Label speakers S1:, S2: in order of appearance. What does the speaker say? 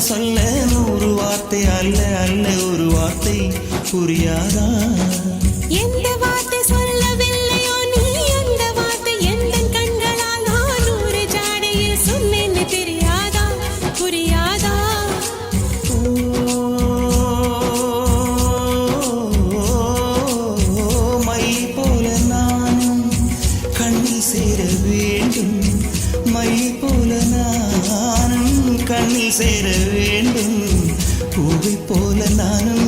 S1: சொல்ல 100 வார்த்தை அல்ல அல்ல ஒரு வார்த்தை புரியாதா?
S2: எந்த வார்த்தை சொல்லவில்லையோ நீ அந்த வார்த்தை எந்த கண்களால் நான் 100 ஜாடையில் சொன்னேன்னு தெரியாதா புரியாதா?
S1: மை போல நானும் கண்ணில் சேர வேண்டும், மை போல நானும் கண்ணில் சேர வேண்டும், பூவை போல நானும்